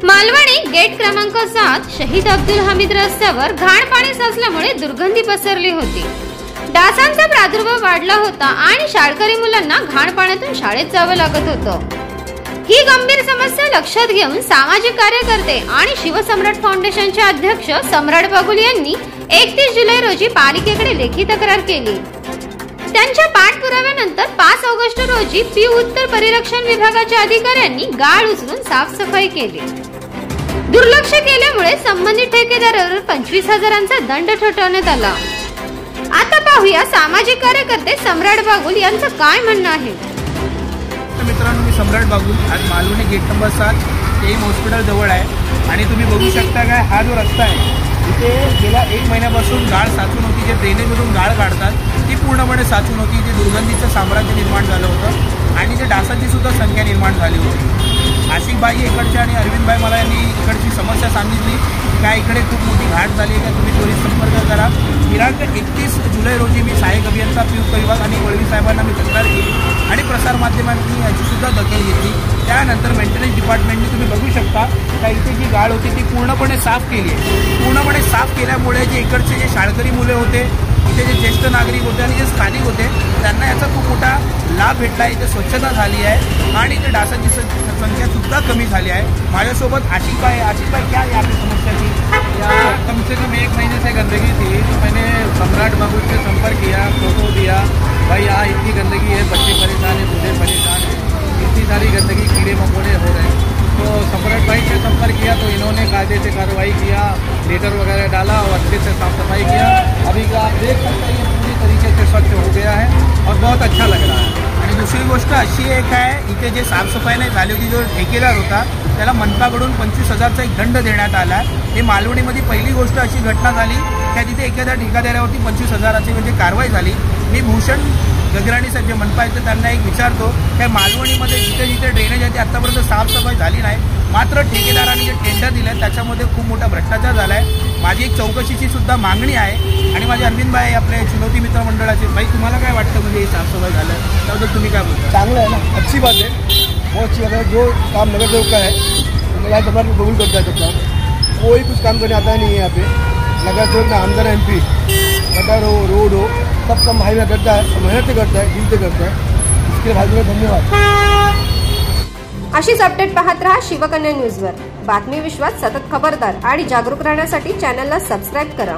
Malvani gate क्रमांक 7 शहीद अब्दुल हमीद रस्त्यावर घाण पाणी साचल्यामुळे दुर्गंधी पसरली होती। डासांचा प्रादुर्भाव वाढला होता आणि शाळकरी मुलांना घाण पाण्यातून शाळेत जावं लागत होतं। ही गंभीर समस्या लक्षात घेऊन सामाजिक कार्यकर्ते आणि शिवसम्राट फाउंडेशनचे अध्यक्ष सम्राट बागुल यांनी 31 जुलै रोजी पालिकेकडे लेखी तक्रार केली। त्यांच्या पाठपुराव्यानंतर 5 ऑगस्ट रोजी पी उत्तर परिरक्षण विभागाच्या अधिकाऱ्यांनी गाळ उचलून साफसफाई केली। दुर्लक्ष केल्यामुळे संबंधित ठेकेदारावर 25,000चा दंड ठोठावण्यात आला। आता पाहूया सामाजिक कार्यकर्ते सम्राट बागुल यांचं काय म्हणणं आहे। मित्रांनो, मी सम्राट बागुल आज Malvani gate number 7 M hospital जवळ आहे आणि तुम्ही बघू शकता काय हा जो रस्ता आहे इथे गेल्या 1 महिन्यापासून गाळ साचून होती। जे ड्रेनेजमधून गाळ काढतात ती पूर्णपणे साचून होती। ते दुर्गंधीचं साम्राज्य निर्माण झालं होतं आणि ते डासाची सुद्धा संख्या निर्माण झाली होती। आशिकबाई इकडच्या आणि अरविंदबाई मला यांनी इकडची समस्या सांगितली काय इकडे खूप मोठी घाट झाली आहे का, तुम्ही त्वरित संपर्क करा। दिनांक 31 जुलै रोजी मी सहाय्यक अभियंता पीयूष विभाग आणि वळवी साहेबांना मी तक्रार केली आणि प्रसारमाध्यमांनी याची सुद्धा दखल घेतली। त्यानंतर मेंटेनन्स डिपार्टमेंटने तुम्ही बघू शकता का इथे जी गाळ होती ती पूर्णपणे साफ केली आहे। पूर्णपणे साफ केल्यामुळे जे इकडचे जे शाळकरी मुले होते, इथे जे ज्येष्ठ नागरिक होते आणि जे स्थानिक होते त्यांना याचा खूप मोठा लाभ भेटला। इथे स्वच्छता झाली आहे आणि इथे डासांची संख्या सुद्धा कमी झाली आहे। माझ्यासोबत आशिकबाई क्या है आपकी समस्या थी? या कम से कम 1 महीने से गंदगी थी। तो मैंने सम्राट बागुल से संपर्क किया, फोटो दिया, भाई यहाँ इतनी गंदगी है, बच्चे परेशान हैं, बूढ़े परेशान हैं, इतनी सारी गंदगी, कीड़े मकोड़े हो रहे हैं। तो सम्राट भाई से संपर्क किया तो इन्होंने कायदे से कार्रवाई किया, लेटर वगैरह डाला और अच्छे से साफ सफाई किया। अभी आप देख सकते हैं ये पूरी तरीके से स्वच्छ हो गया है और बहुत अच्छा लग रहा है। आणि दुसरी गोष्ट अशी एक आहे, इथे जे साफसफाई नाही झाली होती, जो ठेकेदार होता त्याला मनपाकडून 25,000चा एक दंड देण्यात आला। हे मालवणीमध्ये पहिली गोष्ट अशी घटना झाली त्या तिथे एखाद्या ठेकेदारावरती 25,000ची म्हणजे कारवाई झाली। मी भूषण गगराणी साहेब जे मनपा आहेत त्यांना एक विचारतो त्या मालवणीमध्ये जिथे जिथे ड्रेनेज आहे ते आतापर्यंत साफसफाई झाली नाही, मात्र ठेकेदारांनी जे टेंडर दिले त्याच्यामध्ये खूप मोठा भ्रष्टाचार झाला आहे। माझी एक चौकशीची सुद्धा मागणी आहे आणि माझे अरविंदबाई आपले चुनौती मित्र मंडळाचे भाई, तुम्हाला काय वाटतं म्हणजे ही साफसफाई झालं त्याबद्दल तुम्ही काय बोलता? चांगलं है ना, अच्छी बात है, बहुत अच्छी बात है। जो काम नगर सेवक का है यहाँ सम्राट को कबूल करता है सब काम। कोई कुछ काम करने आता नहीं है यहाँ पे। नगर सेवक ना आमदार MP गटर हो रोड हो सब काम भाई में करता है, मेहनत से करता है, दिल से करता है। इसके लिए भाई धन्यवाद। अशीच अपडेट पाहत रहा शिवकन्या न्यूजवर। बातमी विश्वात सतत खबरदार आणि जागरूक राहण्यासाठी चॅनलला सबस्क्राइब करा।